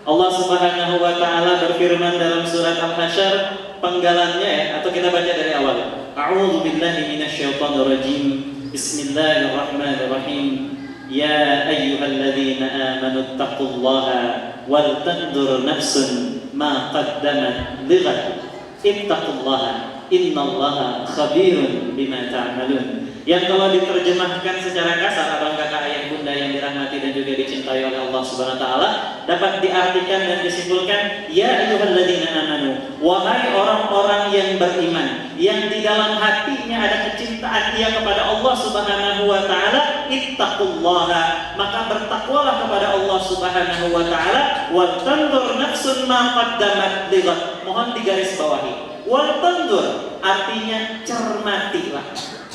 Allah Subhanahu wa taala berfirman dalam surat Al-Hasyr, penggalannya ya, atau kita baca dari awal. A'udzu billahi minasyaitonir rajim. Bismillahirrahmanirrahim. Ya ayyuhalladzina amanu taqullaha wal tanzur nafsun ma qaddamat lighad. Ittaqullaha innallaha khabirun bima ta'malun. Yang kalau diterjemahkan secara kasar, abang kakak ayah bunda yang dirahmati dan juga dicintai oleh Allah Subhanahu wa taala, dapat diartikan dan disimpulkan, ya ayyuhalladzina amanu, wahai orang-orang yang beriman, yang di dalam hatinya ada kecintaan ia kepada Allah Subhanahu wa taala, ittaqullaha, maka bertakwalah kepada Allah Subhanahu wa taala, wal tanzur nafsun ma qaddamat lighad. Mohon digarisbawahi. Wal tanzur artinya cermatilah,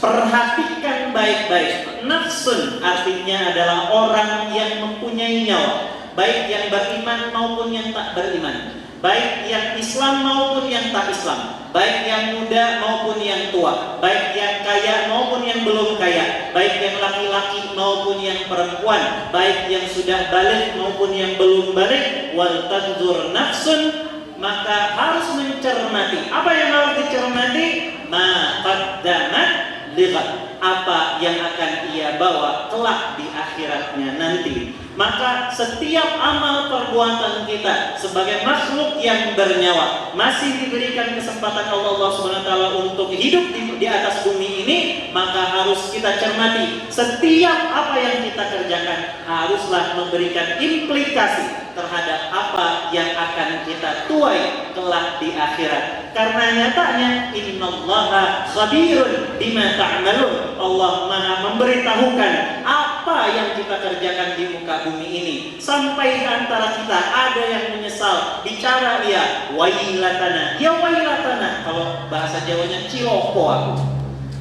perhatikan baik-baik. Nafsun artinya adalah orang yang mempunyai nyawa, baik yang beriman maupun yang tak beriman, baik yang Islam maupun yang tak Islam, baik yang muda maupun yang tua, baik yang kaya maupun yang belum kaya, baik yang laki-laki maupun yang perempuan, baik yang sudah balik maupun yang belum balik. Wal tanzur nafsun, maka harus mencermati. Apa yang harus dicermati? Ma qaddamat lighad, apa yang akan ia bawa kelak di akhiratnya nanti. Maka setiap amal perbuatan kita sebagai makhluk yang bernyawa, masih diberikan kesempatan Allah Subhanahu wa taala untuk hidup di atas bumi ini, maka harus kita cermati. Setiap apa yang kita kerjakan haruslah memberikan implikasi terhadap apa yang akan kita tuai kelak di akhirat. Karena nyatanya innallaha khabirun bima ta'malun. Allah Maha memberitahukan apa yang kita kerjakan di muka bumi ini. Sampai antara kita ada yang menyesal, bicara dia wailatana, ya wailatana, kalau bahasa Jawanya ciloko aku,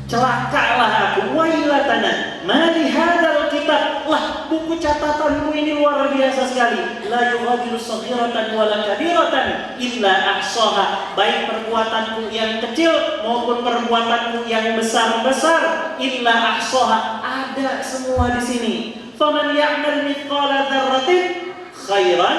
celakalah aku, wailatana mali hadal kitab, lah buku catatanku ini luar biasa sekali, la yughadiru saghiratan wala kabiratan illa ahsaha, baik perbuatanku yang kecil maupun perbuatanku yang besar-besar, illa ahsaha, ada semua di sini. Faman ya'mal mithqala dzarratin khairan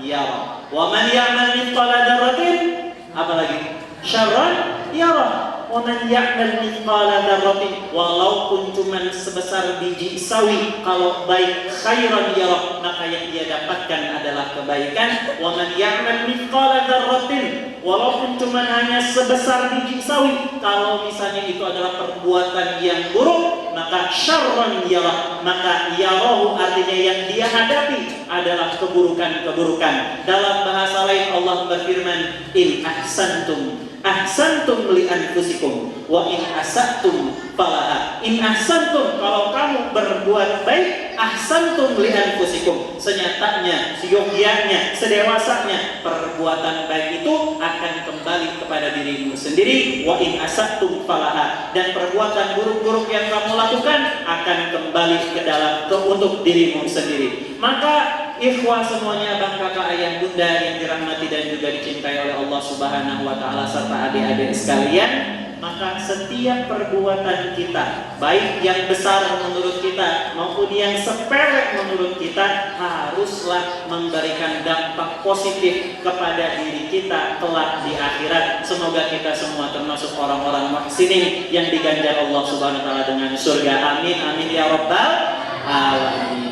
yara, wa man ya'mal mithqala dzarratin, apa lagi? Syarran yara. Wa man ya'mal mithqala dzarratin, walaupun cuman sebesar biji sawi, kalau baik khairan yara, maka yang dia dapatkan adalah kebaikan. Wa man ya'mal mithqala dzarratin, walaupun cuman hanya sebesar biji sawi, kalau misalnya itu adalah perbuatan yang buruk, maka syarran yara, maka yarahu artinya yang dia hadapi adalah keburukan-keburukan. Dalam bahasa lain Allah berfirman, in ahsantum ahsantum li anfusikum wa in asatum falaha. In ahsantum, kalau kamu berbuat baik, ahsantum li anfusikum, senyatanya, seyogyanya, sedewasanya perbuatan baik itu akan kembali kepada dirimu sendiri. Wa in asatum falaha, dan perbuatan buruk-buruk yang kamu lakukan akan kembali ke dalam untuk dirimu sendiri. Maka ikhwah semuanya, abang kakak ayah bunda yang dirahmati dan juga dicintai oleh Allah Subhanahu wa taala serta adik-adik sekalian, maka setiap perbuatan kita, baik yang besar menurut kita maupun yang sepele menurut kita, haruslah memberikan dampak positif kepada diri kita kelak di akhirat. Semoga kita semua termasuk orang-orang muhsinin yang diganjar Allah Subhanahu wa taala dengan surga. Amin amin ya rabbal alamin.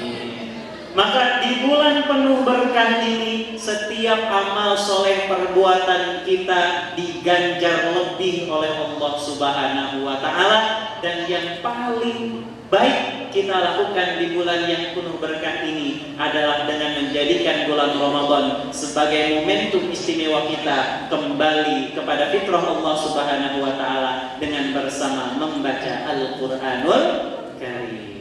Maka di bulan penuh berkah ini, setiap amal soleh perbuatan kita diganjar lebih oleh Allah Subhanahu wa taala. Dan yang paling baik kita lakukan di bulan yang penuh berkah ini adalah dengan menjadikan bulan Ramadan sebagai momentum istimewa kita kembali kepada fitrah Allah Subhanahu wa taala dengan bersama membaca Al-Qur'anul Karim.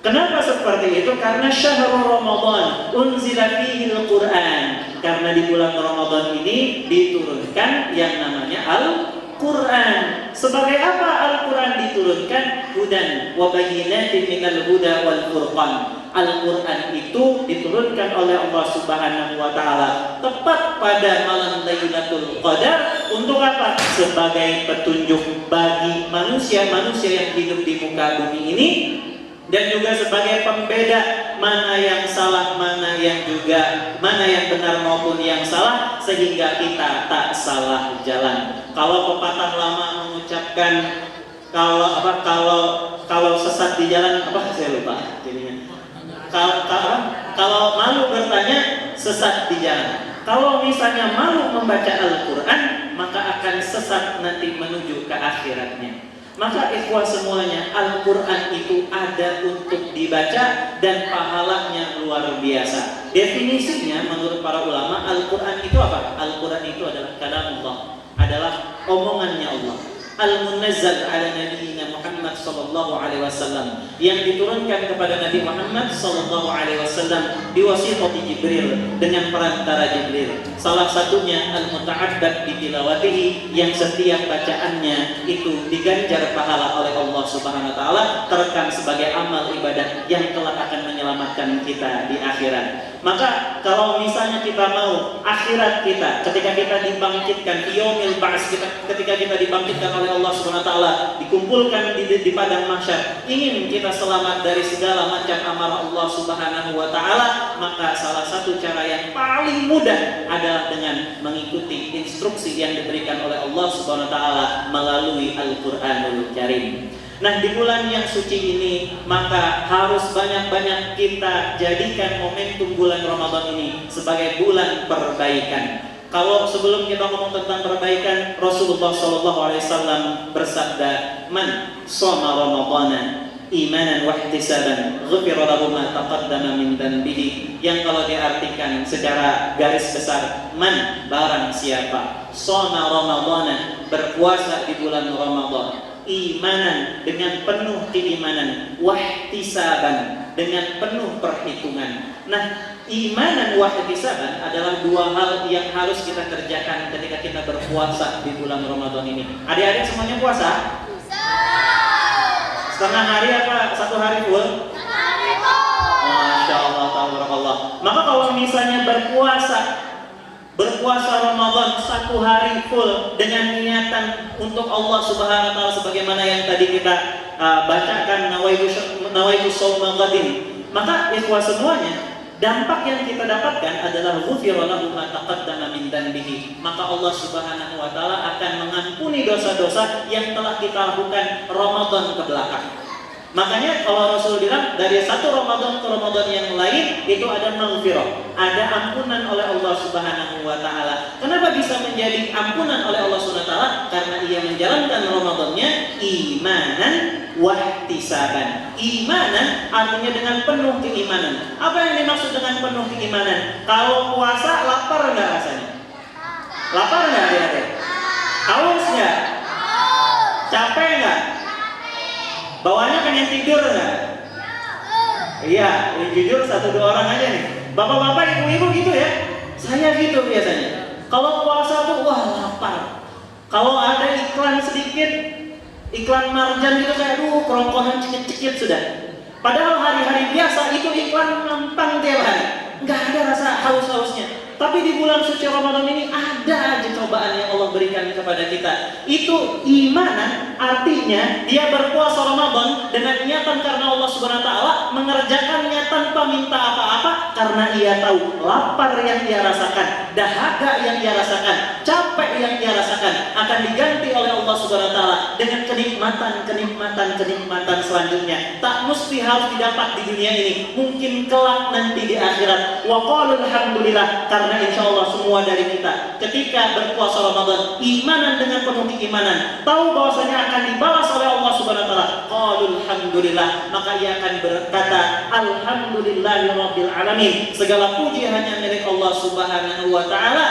Kenapa seperti itu? Karena syahrul Ramadan unzila fihi al-Qur'an. Karena di bulan Ramadan ini diturunkan yang namanya Al-Qur'an. Sebagai apa Al-Qur'an diturunkan? Hudan wa bayyinatin minal huda wal furqan. Al-Qur'an itu diturunkan oleh Allah Subhanahu wa taala tepat pada malam Lailatul Qadar. Untuk apa? Sebagai petunjuk bagi manusia-manusia yang hidup di muka bumi ini, dan juga sebagai pembeda mana yang salah, mana yang benar maupun yang salah, sehingga kita tak salah jalan. Kalau pepatah lama mengucapkan kalau sesat di jalan saya lupa jadinya. Kalau malu bertanya, sesat di jalan. Kalau misalnya malu membaca Al-Quran, maka akan sesat nanti menuju ke akhiratnya. Maka ikhwah semuanya, Al-Quran itu ada untuk dibaca dan pahalanya luar biasa. Definisinya menurut para ulama, Al-Quran itu apa? Al-Quran itu adalah kalamullah, adalah omongannya Allah. Al-Munazzal ala Nabiina Muhammad sallallahu alaihi wasallam, yang diturunkan kepada Nabi Muhammad sallallahu alaihi wasallam biwasithati Jibril, dengan perantara Jibril. Salah satunya al-muta'abbad bi tilawatihi, yang setiap bacaannya itu diganjar pahala oleh Allah Subhanahu wa taala, terekam sebagai amal ibadah yang kelak akan menyelamatkan kita di akhirat. Maka kalau misalnya kita mau akhirat kita ketika kita dibangkitkan yaumil ba'ts, ketika kita dibangkitkan oleh Allah Subhanahu wa taala, dikumpulkan di padang mahsyar, ingin kita selamat dari segala macam amarah Allah Subhanahu wa taala, maka salah satu cara yang paling mudah adalah dengan mengikuti instruksi yang diberikan oleh Allah Subhanahu wa taala melalui Al-Qur'anul Karim. Nah, di bulan yang suci ini maka harus banyak-banyak kita jadikan momentum bulan Ramadan ini sebagai bulan perbaikan. Kalau sebelum kita ngomong tentang perbaikan, Rasulullah SAW bersabda, "Man shoma Ramadhana imanan wa ihtisaban, ghufira lahu ma taqaddama min dhanbihi." Yang kalau diartikan secara garis besar, man, barang siapa, shoma Ramadhana, berpuasa di bulan Ramadan, imanan, dengan penuh keimanan, wahtisaban, dengan penuh perhitungan. Nah, imanan wahtisaban adalah dua hal yang harus kita kerjakan ketika kita berpuasa di bulan Ramadan ini. Adik-adik semuanya puasa? Setengah hari apa satu hari full? Masya Allah, tabarakallah. Maka kalau misalnya berpuasa Ramadan satu hari full dengan niatan untuk Allah Subhanahu wa taala, sebagaimana yang tadi kita bacakan, nawaitu shauma ghadin, maka ikhwah semuanya, dampak yang kita dapatkan adalah ghufira lahu ma taqaddama min dhanbihi. Maka Allah Subhanahu wa taala akan mengampuni dosa-dosa yang telah kita lakukan Ramadan ke belakang. Makanya kalau Rasul bilang dari satu Ramadan ke Ramadan yang lain itu ada maghfirah, ada ampunan oleh Allah Subhanahu wa taala. Kenapa bisa menjadi ampunan oleh Allah Subhanahu wa taala? Karena ia menjalankan Ramadannya imanan wahtisaban. Imanan artinya dengan penuh keimanan. Apa yang dimaksud dengan penuh keimanan? Kalau puasa lapar enggak rasanya? Lapar enggak adik-adik? Haus enggak? Capek enggak? Bawahnya pengen tidur nggak? Iya, jujur satu dua orang aja nih. Bapak-bapak, ibu-ibu gitu ya? Saya gitu biasanya. Kalau puasa tuh wah lapar. Kalau ada iklan sedikit, iklan marjan gitu kayak kerongkongan cekit-cekit sudah. Padahal hari-hari biasa itu iklan nampang tiap hari, nggak ada rasa haus-hausnya. Tapi di bulan suci Ramadan ini ada aja cobaan yang Allah berikan kepada kita. Itu imanan, artinya dia berpuasa Ramadan dengan niatan karena Allah Subhanahu wa taala, mengerjakannya tanpa minta apa-apa karena ia tahu lapar yang dia rasakan, dahaga yang dia rasakan, capek yang dia rasakan akan diganti oleh Allah Subhanahu wa taala dengan kenikmatan selanjutnya. Tak mesti harus didapat di dunia ini, mungkin kelak nanti di akhirat. Wa qalu alhamdulillah, karena insya Allah semua dari kita ketika berpuasa Ramadan imanan dengan penuh keimanan, tahu bahwasanya akan dibalas oleh Allah Subhanahu wa taala, qalu alhamdulillah, maka ia akan berkata alhamdulillahirabbil alamin, segala puji hanya milik Allah Subhanahu wa taala,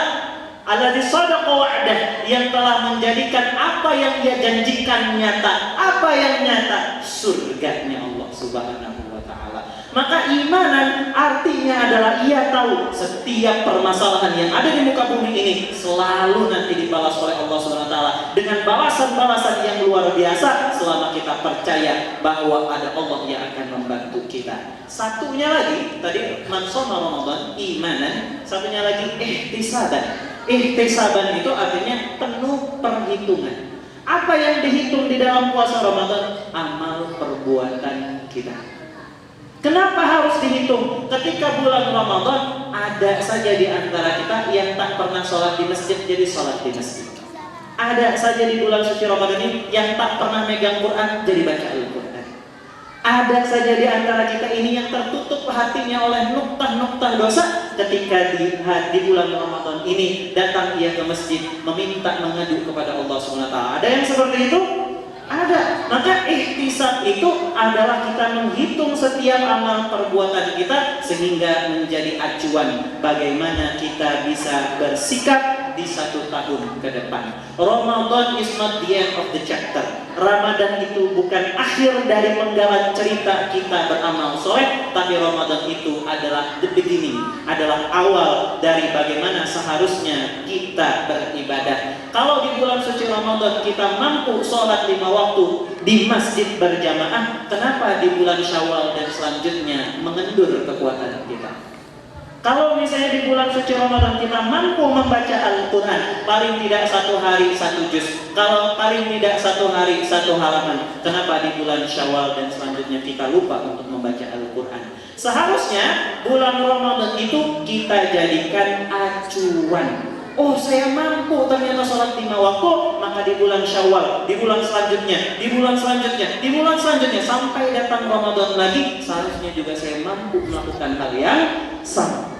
alladzi shadaqa wa'dah, yang telah menjadikan apa yang dia janjikan nyata. Apa yang nyata? Surganya Allah Subhanahu wa taala. Maka imanan artinya adalah ia tahu setiap permasalahan yang ada di muka bumi ini selalu nanti dibalas oleh Allah Subhanahu wa taala dengan balasan-balasan yang luar biasa selama kita percaya bahwa ada Allah yang akan membantu kita. Satunya lagi tadi man shoma Ramadan imanan, satunya lagi ihtisaban. Ihtisaban itu artinya penuh perhitungan. Apa yang dihitung di dalam puasa Ramadan? Amal perbuatan kita. Kenapa harus dihitung? Ketika bulan Ramadan, ada saja di antara kita yang tak pernah sholat di masjid, jadi sholat di masjid. Ada saja di bulan suci Ramadan ini yang tak pernah megang Quran, jadi baca Al-Quran. Ada saja di antara kita ini yang tertutup hatinya oleh nuktah-nuktah dosa, ketika di bulan Ramadan ini datang ia ke masjid meminta mengadu kepada Allah SWT. Ada yang seperti itu? Ada. Maka ihtisab itu adalah kita menghitung setiap amal perbuatan kita sehingga menjadi acuan bagaimana kita bisa bersikap di 1 tahun ke depan. Ramadan is not the end of the chapter. Ramadan itu bukan akhir dari penggalan cerita kita beramal soleh, tapi Ramadan itu adalah the beginning, adalah awal dari bagaimana seharusnya kita beribadah. Kalau di bulan suci Ramadan kita mampu sholat 5 waktu di masjid berjamaah, kenapa di bulan Syawal dan selanjutnya mengendur kekuatan kita? Kalau misalnya di bulan suci Ramadan kita mampu membaca Al-Quran, paling tidak 1 hari 1 juz, kalau paling tidak 1 hari 1 halaman, kenapa di bulan Syawal dan selanjutnya kita lupa untuk membaca Al-Quran? Seharusnya bulan Ramadan itu kita jadikan acuan. Oh, saya mampu ternyata sholat 5 waktu, maka di bulan Syawal, di bulan selanjutnya, di bulan selanjutnya, di bulan selanjutnya, sampai datang Ramadan lagi, seharusnya juga saya mampu melakukan hal yang sama.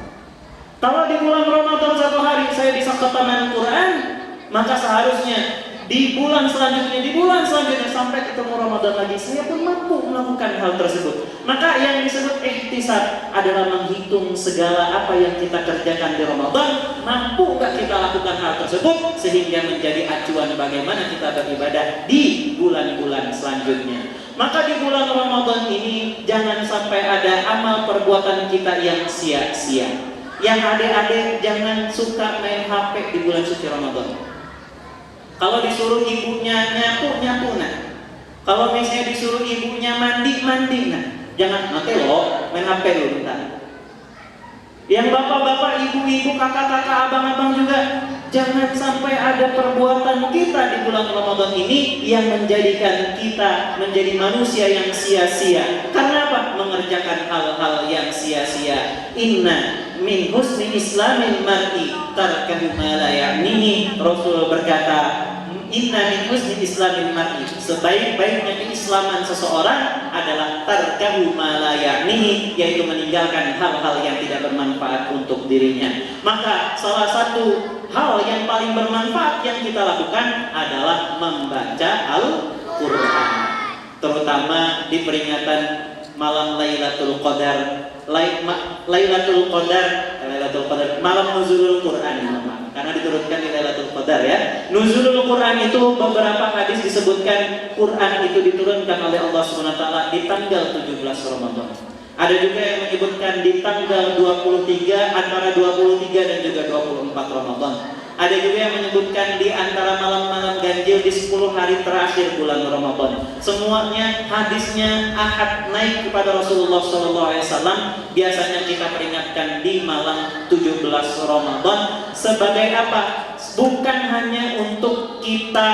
Kalau di bulan Ramadan 1 hari saya bisa khataman Quran, maka seharusnya di bulan selanjutnya sampai ketemu Ramadan lagi, saya pun mampu melakukan hal tersebut. Maka yang disebut ihtisab adalah menghitung segala apa yang kita kerjakan di Ramadan, mampu nggak kita lakukan hal tersebut sehingga menjadi acuan bagaimana kita beribadah di bulan-bulan selanjutnya. Maka di bulan Ramadan ini jangan sampai ada amal perbuatan kita yang sia-sia. Yang adik-adik jangan suka main HP di bulan suci Ramadan. Kalau disuruh ibunya nyapu nah. Kalau misalnya disuruh ibunya mandi nah. Jangan nanti loh main HP dulu bentar. Yang bapak-bapak, ibu-ibu, kakak-kakak, abang-abang juga, jangan sampai ada perbuatan kita di bulan Ramadan ini yang menjadikan kita menjadi manusia yang sia-sia. Karena apa? Mengerjakan hal-hal yang sia-sia. Inna min husni islamil mar'i tarkahu ma la ya'nihi. Rasul berkata, inna min husni islamil mar'i, sebaik-baiknya keislaman seseorang adalah tarkahu ma la ya'nihi, yaitu meninggalkan hal-hal yang tidak bermanfaat untuk dirinya. Maka salah satu hal yang paling bermanfaat yang kita lakukan adalah membaca Al-Quran, terutama di peringatan malam Lailatul Qadar. Lailatul Qadar, malam nuzulul Quran, karena diturunkan di Lailatul Qadar ya. Nuzulul Quran itu beberapa hadis disebutkan Quran itu diturunkan oleh Allah SWT di tanggal 17 Ramadan. Ada juga yang menyebutkan di tanggal 23, antara 23 dan juga 24 Ramadan. Ada juga yang menyebutkan di antara malam-malam ganjil di 10 hari terakhir bulan Ramadan. Semuanya hadisnya ahad naik kepada Rasulullah SAW. Biasanya kita peringatkan di malam 17 Ramadan. Sebagai apa? Bukan hanya untuk kita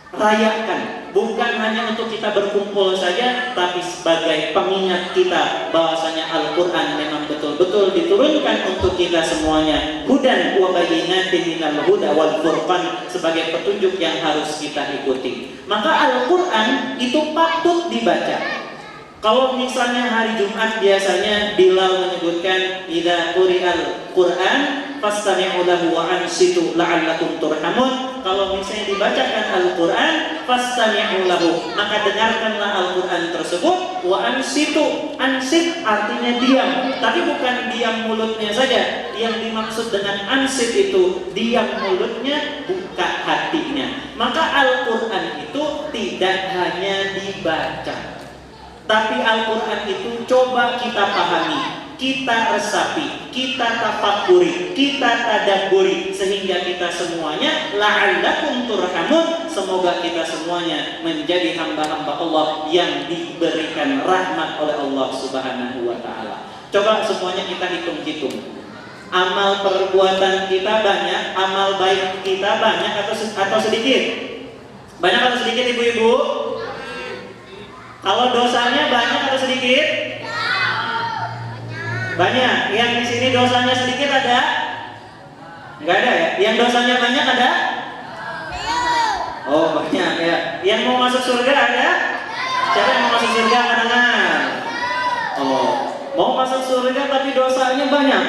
rayakan, bukan hanya untuk kita berkumpul saja, tapi sebagai pengingat kita bahwasanya Al-Quran memang betul-betul diturunkan untuk kita semuanya. Hudan wa bayyinatin minal huda wal furqan, sebagai petunjuk yang harus kita ikuti. Maka Al-Quran itu patut dibaca. Kalau misalnya hari Jumat biasanya Bilal menyebutkan idza quri'al Quran fastami'u lahu wa ansitu la'allakum turhamun. Kalau misalnya dibacakan Al-Quran fastami'u lahu, maka dengarkanlah Al-Quran tersebut. Wa ansitu, ansit artinya diam, tapi bukan diam mulutnya saja. Yang dimaksud dengan ansit itu diam mulutnya, buka hatinya. Maka Al-Quran itu tidak hanya dibaca, tapi Al-Quran itu coba kita pahami, kita resapi, kita tafakuri, kita tadabburi, sehingga kita semuanya la'allakum turhamun, semoga kita semuanya menjadi hamba-hamba Allah yang diberikan rahmat oleh Allah Subhanahu wa ta'ala. Coba semuanya kita hitung-hitung. Amal perbuatan kita banyak, amal baik kita banyak atau sedikit? Banyak atau sedikit ibu-ibu? Kalau dosanya banyak atau sedikit? Banyak. Yang di sini dosanya sedikit ada? Enggak ada ya? Yang dosanya banyak ada? Oh banyak ya. Yang mau masuk surga ada? Siapa yang mau masuk surga? Kanan. Oh, mau masuk surga tapi dosanya banyak.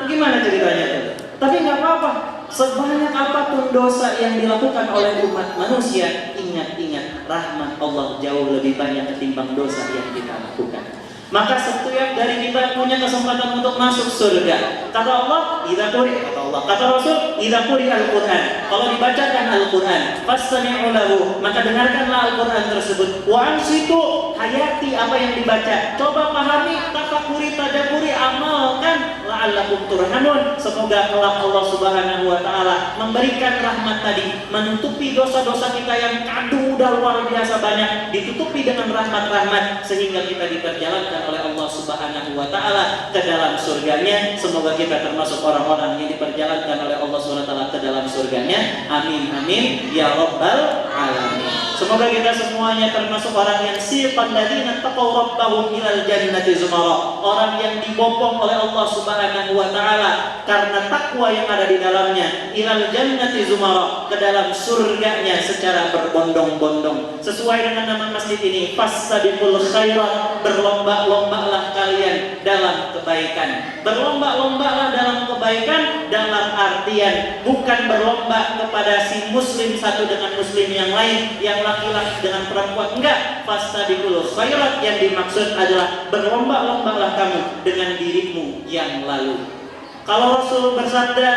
Bagaimana ceritanya tuh? Tapi nggak apa-apa. Sebanyak apapun dosa yang dilakukan oleh umat manusia, ingat-ingat rahmat Allah jauh lebih banyak ketimbang dosa yang kita lakukan. Maka setiap dari kita punya kesempatan untuk masuk surga. Kata Allah, idza quri, kata Allah, kata Rasul, idza quri al-Qur'an. Kalau dibacakan Al-Qur'an, fastami'u lahu, maka dengarkanlah Al-Qur'an tersebut. Wa ansitu, hayati apa yang dibaca. Coba pahami, tafakuri, tadabburi, amalkan, la'allakum turhamun. Semoga kelak Allah Subhanahu wa taala memberikan rahmat tadi, menutupi dosa-dosa kita yang kadu udah luar biasa banyak, ditutupi dengan rahmat-rahmat sehingga kita diperjalankan oleh Allah Subhanahu wa taala ke dalam surganya. Semoga kita termasuk orang-orang yang diperjalankan oleh Allah Subhanahu wa taala ke dalam surganya. Amin amin ya rabbal alamin. Semoga kita semuanya termasuk orang yang siqan ladzina taqaw rabbahum ilal jannati zumara. Orang yang dibopong oleh Allah Subhanahu wa taala karena takwa yang ada di dalamnya, ilal jannati zumara, ke dalam surganya secara berbondong-bondong. Sesuai dengan nama masjid ini, fastabiqul khairat, berlomba-lombalah kalian dalam kebaikan. Berlomba-lombalah dalam kebaikan dalam artian bukan berlomba kepada si muslim satu dengan muslim yang lain, yang laki-laki dengan perempuan, enggak. Fastabiqul khairat yang dimaksud adalah berlomba-lombalah kamu dengan dirimu yang lalu. Kalau Rasul bersabda,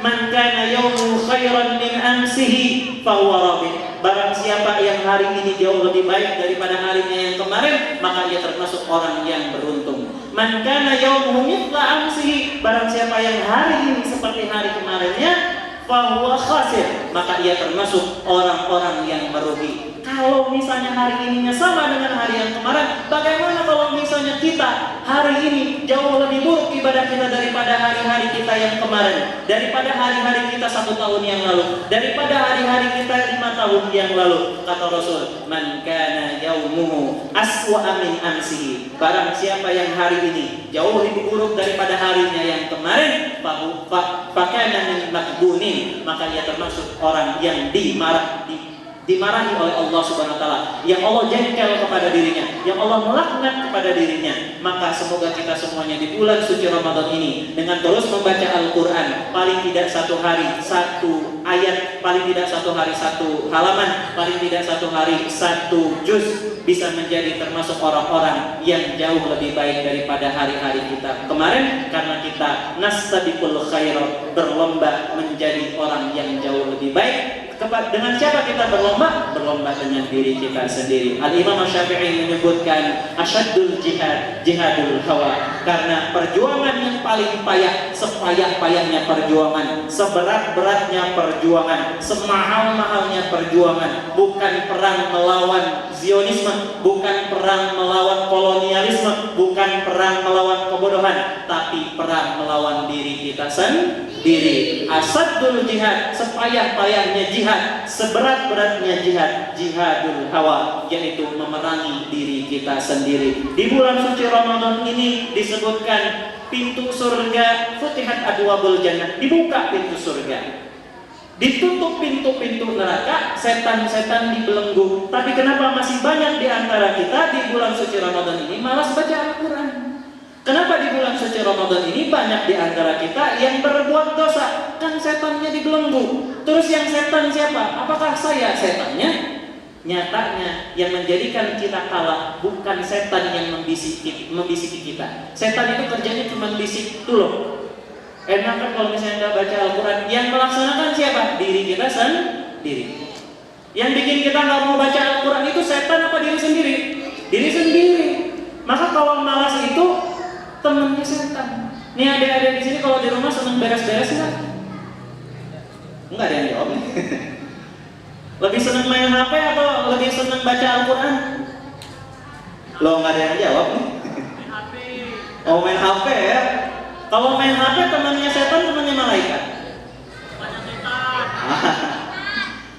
"Man kana yaumu khairan min amsihi fahuwa rabih." Barang siapa yang hari ini jauh lebih baik daripada harinya yang kemarin, maka ia termasuk orang yang beruntung. Man kana yaumuhu mithla amsihi, barang siapa yang hari ini seperti hari kemarinnya, fahuwa khasir, maka ia termasuk orang-orang yang merugi. Kalau misalnya hari ininya sama dengan hari yang kemarin, bagaimana kalau misalnya kita hari ini jauh lebih buruk ibadah kita daripada hari-hari kita yang kemarin, daripada hari-hari kita 1 tahun yang lalu, daripada hari-hari kita 5 tahun yang lalu? Kata Rasul, man kana yaumuhu aswa min amsihi, barang siapa yang hari ini jauh lebih buruk daripada harinya yang kemarin, fakana min makbunin, maka ia termasuk orang yang dimarahi oleh Allah Subhanahu wa taala, yang Allah jengkel kepada dirinya, yang Allah melaknat kepada dirinya. Maka semoga kita semuanya di bulan suci Ramadan ini dengan terus membaca Al-Qur'an, paling tidak 1 hari 1 ayat, paling tidak 1 hari 1 halaman, paling tidak 1 hari 1 juz, bisa menjadi termasuk orang-orang yang jauh lebih baik daripada hari-hari kita kemarin, karena kita nastabiqul khairat, berlomba menjadi orang yang jauh lebih baik. Dengan siapa kita berlomba? Berlomba dengan diri kita sendiri. Al-Imam Syafi'i menyebutkan asyaddul jihad, jihadul hawa. Karena perjuangan yang paling payah, sepayah-payahnya perjuangan, seberat-beratnya perjuangan, semahal-mahalnya perjuangan, bukan perang melawan Zionisme, bukan perang melawan kolonialisme, bukan perang melawan kebodohan, tapi perang melawan diri kita sendiri. Asaddul jihad, sepayah-payahnya jihad, seberat-beratnya jihad, jihadul hawa, yaitu memerangi diri kita sendiri. Di bulan suci Ramadan ini disebutkan pintu surga, futihat abwabul jannah, dibuka pintu surga. Ditutup pintu-pintu neraka, setan-setan dibelenggu. Tapi kenapa masih banyak di antara kita di bulan suci Ramadan ini malas baca Al-Quran? Kenapa di bulan suci Ramadan ini banyak di antara kita yang berbuat dosa? Kan setannya dibelenggu. Terus yang setan siapa? Apakah saya setannya? Nyatanya yang menjadikan kita kalah bukan setan yang membisiki kita. Setan itu kerjanya cuma bisik tuh loh. Enak kan kalau misalnya nggak baca Al-Quran. Yang melaksanakan siapa? Diri kita sendiri. Yang bikin kita nggak mau baca Al-Quran itu setan apa diri sendiri? Diri sendiri. Maka kalau malas itu temennya setan. Nih adik-adik di sini kalau di rumah seneng beres-beres nggak? Enggak ada yang jawab. Lebih seneng main HP atau lebih seneng baca Al-Quran? Lo nggak ada yang jawab nih. Oh main HP ya? Kalau main HP temannya setan, temannya malaikat.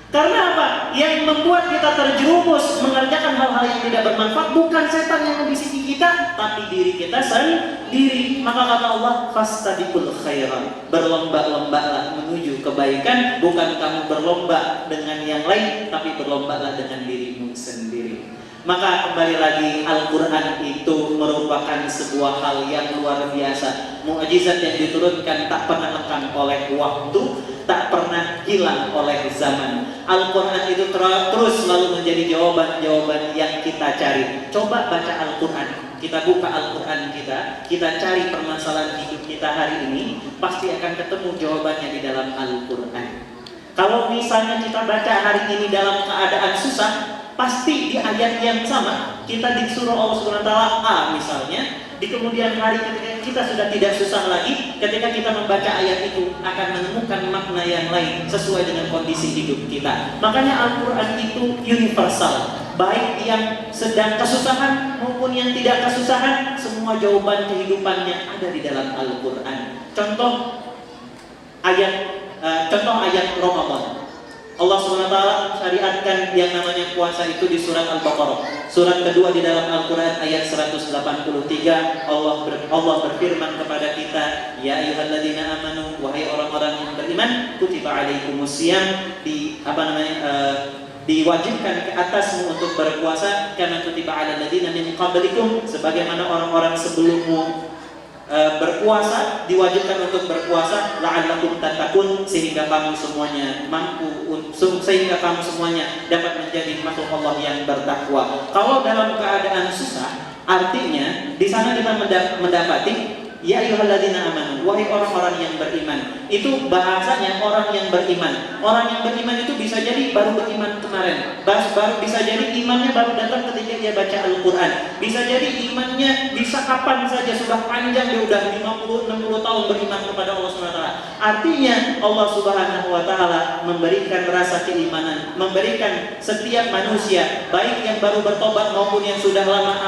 Karena apa? yang membuat kita terjerumus mengerjakan hal-hal yang tidak bermanfaat bukan setan yang membisiki kita, tapi diri kita sendiri. Maka kata Allah, fastabiqul khairat, berlomba-lombalah menuju kebaikan, bukan kamu berlomba dengan yang lain, tapi berlombalah dengan dirimu sendiri. Maka kembali lagi, Al-Quran itu merupakan sebuah hal yang luar biasa. Mukjizat yang diturunkan tak pernah lekang oleh waktu, tak pernah hilang oleh zaman. Al-Quran itu terus selalu menjadi jawaban-jawaban yang kita cari. Coba baca Al-Quran, kita buka Al-Quran kita cari permasalahan hidup kita hari ini, pasti akan ketemu jawabannya di dalam Al-Quran. Kalau misalnya kita baca hari ini dalam keadaan susah, pasti di ayat yang sama kita disuruh Allah Subhanahu wa taala A misalnya, di kemudian hari ketika kita sudah tidak susah lagi, ketika kita membaca ayat itu akan menemukan makna yang lain sesuai dengan kondisi hidup kita. Makanya Al-Quran itu universal, baik yang sedang kesusahan maupun yang tidak kesusahan, semua jawaban kehidupannya ada di dalam Al-Quran. Contoh ayat Ramadan. Allah SWT syariatkan yang namanya puasa itu di surat Al-Baqarah, surat kedua di dalam Al-Quran, ayat 183. Allah berfirman kepada kita, ya ayyuhalladzina amanu, wahai orang-orang yang beriman, kutiba alaikumusiyam, diwajibkan ke atasmu untuk berpuasa, karena kutiba alal ladzina min qablikum, sebagaimana orang-orang sebelummu berpuasa, diwajibkan untuk berpuasa, la'allakum tattaqun, sehingga kamu semuanya dapat menjadi makhluk Allah yang bertakwa. Kalau dalam keadaan susah, artinya di sana kita mendapati ya ayyuhalladzina amanu, wahai orang-orang yang beriman. Itu bahasanya orang yang beriman. Orang yang beriman itu bisa jadi baru beriman kemarin, baru bisa jadi imannya baru datang ketika dia baca Al-Quran. Bisa jadi imannya bisa kapan saja, sudah panjang, dia udah 50-60 tahun beriman kepada Allah SWT. Artinya Allah Subhanahu wa taala memberikan rasa keimanan, memberikan setiap manusia, baik yang baru bertobat maupun yang sudah lama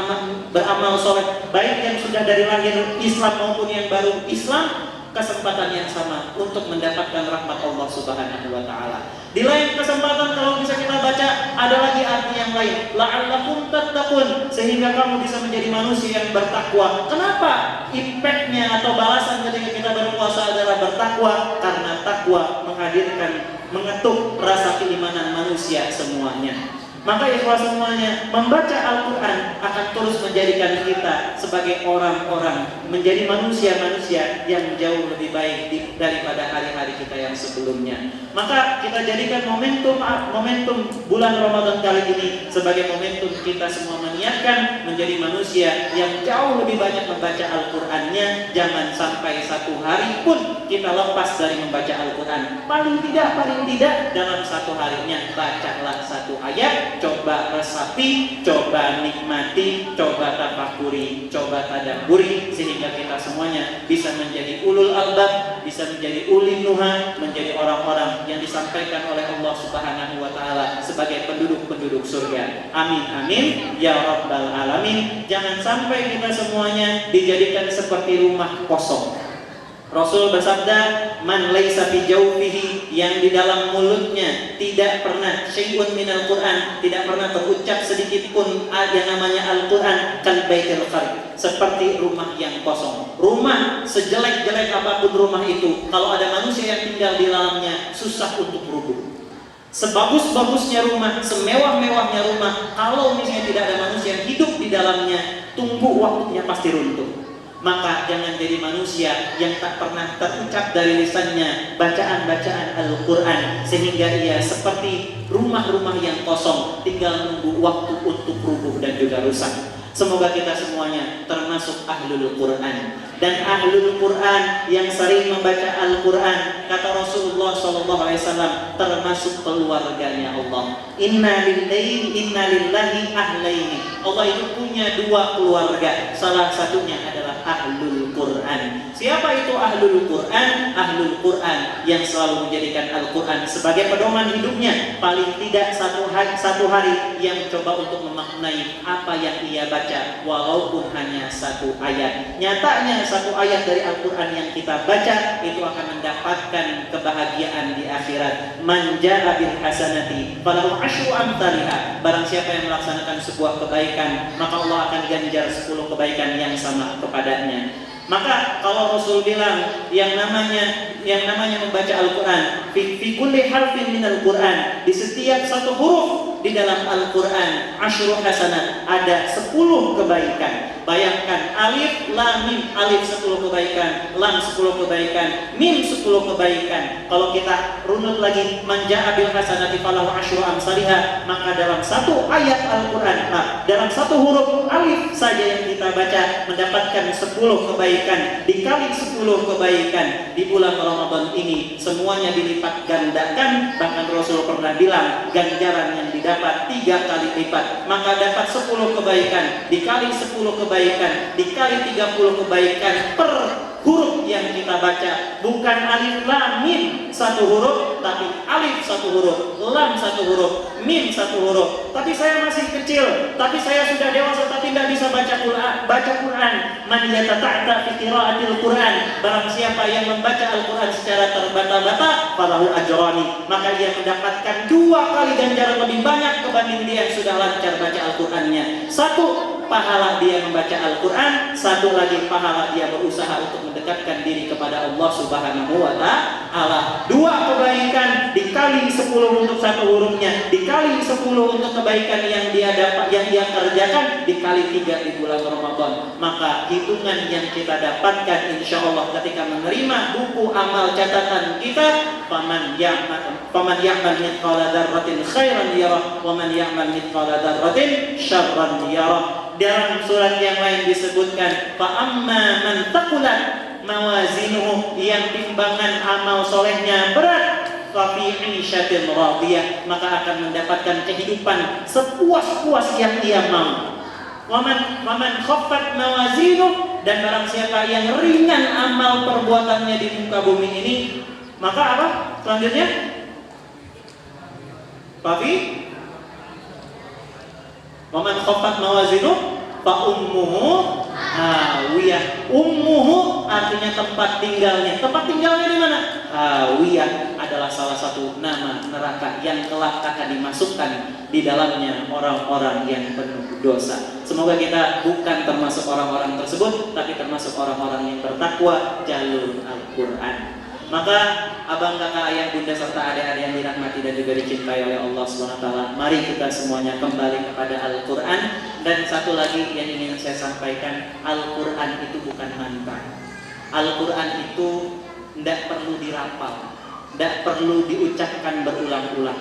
beramal soleh, baik yang sudah dari lahir Islam maupun yang baru Islam, kesempatan yang sama untuk mendapatkan rahmat Allah Subhanahu wa taala. Di lain kesempatan kalau bisa kita baca ada lagi arti yang lain, la'allakum tattaqun, sehingga kamu bisa menjadi manusia yang bertakwa. Kenapa? Impactnya atau balasan ketika kita berpuasa adalah bertakwa, karena takwa mengetuk rasa keimanan manusia semuanya. Maka ikhwah semuanya, membaca Al-Quran akan terus menjadikan kita sebagai orang-orang, menjadi manusia-manusia yang jauh lebih baik daripada hari-hari kita yang sebelumnya. Maka kita jadikan momentum bulan Ramadan kali ini sebagai momentum kita semua menyiapkan menjadi manusia yang jauh lebih banyak membaca Al-Qurannya. Jangan sampai satu hari pun kita lepas dari membaca Al-Quran. Paling tidak dalam satu harinya bacalah satu ayat. Coba resapi, coba nikmati, coba tafakuri, coba tadabburi, sehingga kita semuanya bisa menjadi ulul albab, bisa menjadi ulil nuha, menjadi orang-orang yang disampaikan oleh Allah Subhanahu wa taala sebagai penduduk-penduduk surga. Amin amin ya rabbal alamin. Jangan sampai kita semuanya dijadikan seperti rumah kosong. Rasul bersabda, man laisa fi jawfihi, yang di dalam mulutnya tidak pernah syai'un minal Qur'an, tidak pernah terucap sedikit pun yang namanya Al-Qur'an, kal baitil kharib, seperti rumah yang kosong. Rumah sejelek-jelek apapun rumah itu, kalau ada manusia yang tinggal di dalamnya, susah untuk rubuh. Sebagus-bagusnya rumah, semewah-mewahnya rumah, kalau misalnya tidak ada manusia yang hidup di dalamnya, tunggu waktunya pasti runtuh. Maka jangan jadi manusia yang tak pernah terucap dari lisannya bacaan-bacaan Al-Quran, sehingga ia seperti rumah-rumah yang kosong, tinggal menunggu waktu untuk rubuh dan juga rusak. Semoga kita semuanya termasuk ahlul Quran. Dan ahlul Quran yang sering membaca Al-Quran, kata Rasulullah SAW, termasuk keluarganya Allah. Inna lillahi ahlaini. Allah itu punya dua keluarga, salah satunya adalah ahlul Quran. Quran. Siapa itu ahlul Quran? Ahlul Quran yang selalu menjadikan Al-Quran sebagai pedoman hidupnya. Paling tidak satu hari yang mencoba untuk memaknai apa yang ia baca, walaupun hanya satu ayat. Nyatanya satu ayat dari Al-Quran yang kita baca itu akan mendapatkan kebahagiaan di akhirat. Man jaa bil hasanati falahu asyru amsalha. Barang siapa yang melaksanakan sebuah kebaikan, maka Allah akan ganjar 10 kebaikan yang sama kepadanya. Maka kalau Rasul bilang yang namanya membaca Al-Quran, fi kulli harfin min Al-Quran, di setiap satu huruf di dalam Al-Quran, asyru hasanat, ada 10 kebaikan. Bayangkan alif, lam, mim, alif 10 kebaikan, lam 10 kebaikan, mim 10 kebaikan. Kalau kita runut lagi, man jaa bil hasanati falahu asyru amsalha, maka dalam satu ayat Al-Quran, dalam satu huruf alif saja yang kita baca mendapatkan 10 kebaikan, dikali 10 kebaikan. Di bulan Ramadan ini semuanya dilipat gandakan. Bahkan Rasul pernah bilang ganjaran yang didapat 3 kali lipat. Maka dapat 10 kebaikan dikali 10 kebaikan dikali 30 kebaikan per huruf yang kita baca. Bukan alif lam mim satu huruf, tapi alif satu huruf, lam satu huruf, mim satu huruf. Tapi saya masih kecil, tapi saya sudah dewasa, tapi tidak bisa baca Quran. Man yatata'ta fi qira'atil Quran. Barang siapa yang membaca Al-Quran secara terbata-bata, falahu ajrani, maka dia mendapatkan 2 kali ganjaran lebih banyak kebanding dia yang sudah lancar baca Al-Qurannya. Satu, pahala dia membaca Al-Quran. Satu lagi, pahala dia berusaha untuk mendekatkan diri kepada Allah Subhanahu wa Ta'ala. 2 kebaikan dikali 10 untuk satu hurufnya, dikali 10 untuk kebaikan yang dia dapat, yang dia kerjakan, dikali 3 di bulan Ramadan. Maka hitungan yang kita dapatkan insya Allah ketika menerima buku amal catatan kita, faman ya'mal mithqala dzarratin khairan yarah wa man ya'mal mithqala dzarratin syarran yarah. Dalam surat yang lain disebutkan, fa amma man taqulat mawazinuhu, yang timbangan amal solehnya berat, fa fi 'ishatin radiyah, maka akan mendapatkan kehidupan sepuas-puas yang dia mau. Waman khaffat mawazinuh, dan barang siapa yang ringan amal perbuatannya di muka bumi ini, maka apa selanjutnya? Fafi waman khaffat mawazinuh fa ummuhu hawiyah. Ummuhu artinya tempat tinggalnya. Tempat tinggalnya di mana? Hawiyah adalah salah satu nama neraka yang kelak akan dimasukkan di dalamnya orang-orang yang penuh dosa. Semoga kita bukan termasuk orang-orang tersebut, tapi termasuk orang-orang yang bertakwa jalur Al-Quran. Maka abang, kakak, ayah, bunda serta adik-adik yang dirahmati dan juga dicintai oleh Allah SWT, mari kita semuanya kembali kepada Al-Quran. Dan satu lagi yang ingin saya sampaikan, Al-Quran itu bukan mantra. Al-Quran itu tidak perlu dirapal, tidak perlu diucapkan berulang-ulang.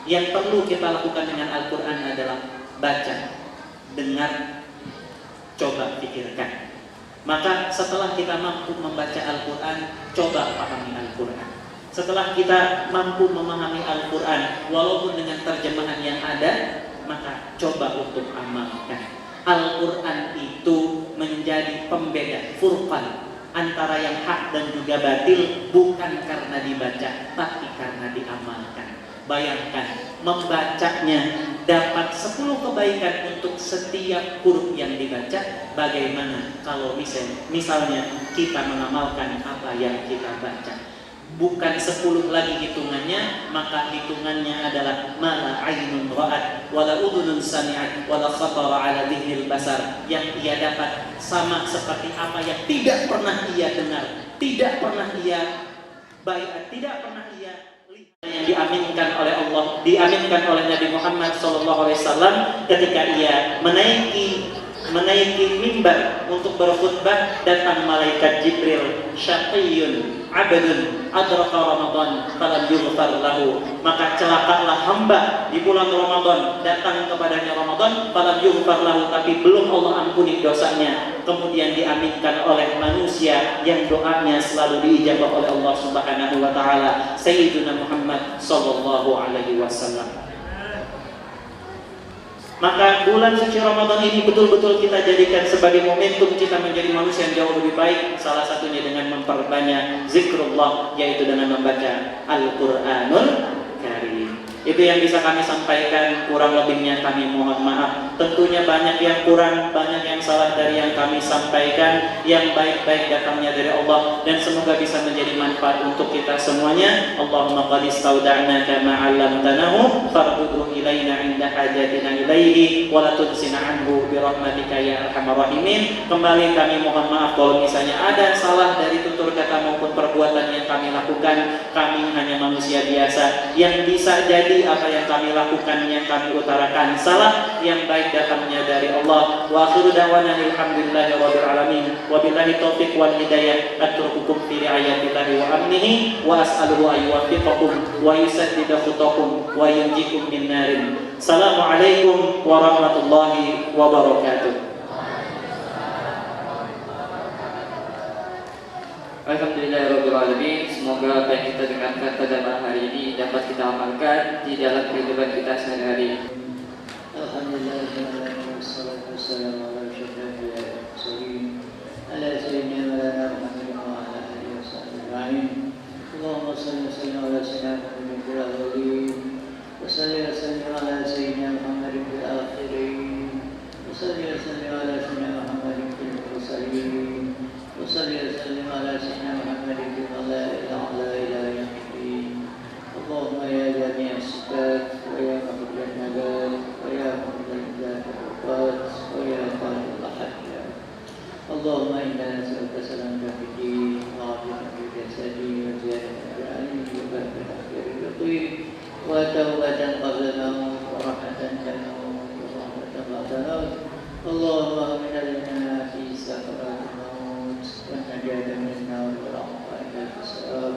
Yang perlu kita lakukan dengan Al-Quran adalah baca, dengar, coba pikirkan. Maka setelah kita mampu membaca Al-Quran, coba pahami Al-Quran. Setelah kita mampu memahami Al-Quran, walaupun dengan terjemahan yang ada, maka coba untuk amalkan. Al-Quran itu menjadi pembeda, furqan, antara yang hak dan juga batil, bukan karena dibaca, tapi karena diamalkan. Bayangkan, membacanya dapat 10 kebaikan untuk setiap huruf yang dibaca. Bagaimana kalau misalnya kita mengamalkan apa yang kita baca? Bukan 10 lagi hitungannya, maka hitungannya adalah mala ainun ra'at wala udhunun sami'at wala khatara ala dhihnil basar, yang ia dapat sama seperti apa yang tidak pernah ia dengar, tidak pernah ia baik, tidak pernah ia yang diaminkan oleh Allah, diaminkan oleh Nabi Muhammad SAW ketika ia menaiki mimbar untuk berkhutbah. Datang malaikat Jibril, syaqiyun abdun adraka Ramadan falam yughfar lahu, maka celakalah hamba di bulan Ramadan, datang kepadanya Ramadan falam yughfar lahu, tapi belum Allah ampuni dosanya. Kemudian diaminkan oleh manusia yang doanya selalu diijabah oleh Allah Subhanahu wa Ta'ala, Sayyiduna Muhammad sallallahu alaihi wasallam. Maka bulan suci Ramadan ini betul-betul kita jadikan sebagai momentum kita menjadi manusia yang jauh lebih baik. Salah satunya dengan memperbanyak zikrullah, yaitu dengan membaca Al-Quranul Karim. Itu yang bisa kami sampaikan, kurang lebihnya kami mohon maaf. Tentunya banyak yang kurang, banyak yang salah dari yang kami sampaikan. Yang baik-baik datangnya dari Allah, dan semoga bisa menjadi manfaat untuk kita semuanya. Allahumma qad istauda'naka ma 'allamtanahu fardudhu ilaina 'inda hajatina ilaihi wa la tunsina 'anhu bi rahmatika ya arhamar rahimin. Kembali kami mohon maaf kalau misalnya ada salah dari tutur kata maupun perbuatan yang kami lakukan. Kami hanya manusia biasa yang bisa jadi apa yang kami lakukan, yang kami utarakan salah, yang baik datangnya dari Allah. Wa akhiru da'wana alhamdulillahi rabbil alamin. Wa billahi taufiq wal hidayah. Atrukukum fi ri'ayatillahi wa amnihi wa as'aluhu ay yuwaffiqakum wa yusaddida khutakum wa yunjikum min narin. Assalamualaikum warahmatullahi wabarakatuh. Alhamdulillahirrahmanirrahim. Semoga apa yang kita dengarkan pada malam hari ini dapat kita amalkan di dalam kehidupan kita sehari-hari. Alhamdulillah, wassalatu wassalamu ala asyrafil anbiya'i wal mursalin ala sayyidina Muhammadin wa ala alihi washabbihi ajma'in. Allahumma shalli wa sallim ala sayyidina Muhammadin fil awwalin wa salli wa sallim ala sayyidina Muhammadin fil akhirin wa salli wa sallim ala sayyidina Muhammadin fil mursalin wa salli wa sallim ala sayyidina Muhammadin fil malaa'il a'la ila yaumid. Allahumma ya jami' as-sifat wa ya muhammad al-nabal wa ya muhammad al-wafat wa ya qadir al-hajjah. Allahumma inna nas'aluka salamatan fid din wa 'afiyatan fil jasadi wa ziyadatan fil 'ilmi wa barakatan fil rizqi wa tawbatan qabla al-maut wa rahmatan tanawwur wa rahmatan ba'da al-maut. Allahumma amin lana fi sakaratil maut wa najatan min an-nar wa rahmatan fis-salam.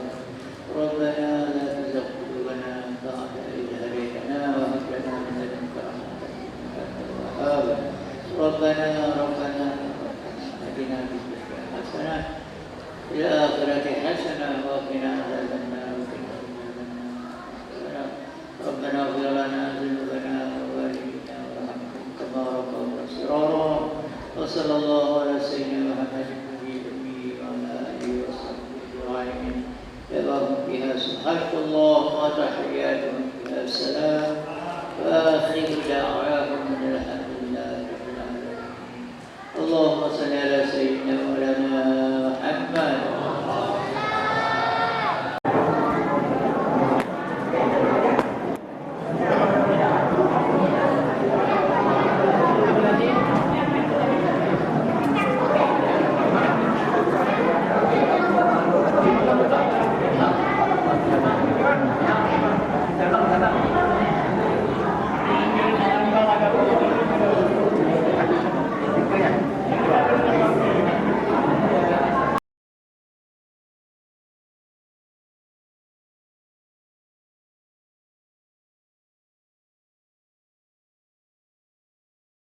ربنا لا تزغ قلوبنا بعد إذ هديتنا وهب لنا من لدنك رحمة إنك أنت الوهاب. ربنا آتنا في الدنيا حسنة وفي الآخرة حسنة وقنا عذاب النار. ربنا اغفر لنا ذنوبنا ووالدينا وارحمهم كما ربونا صغارا. وصلى الله على سيدنا محمد النبي الأمي وعلى آله وصحبه أجمعين. يبارك فيها سبحانك اللهم وتحياتهم فيها السلام وآخر دعواهم الحمد لله رب العالمين. اللهم صل على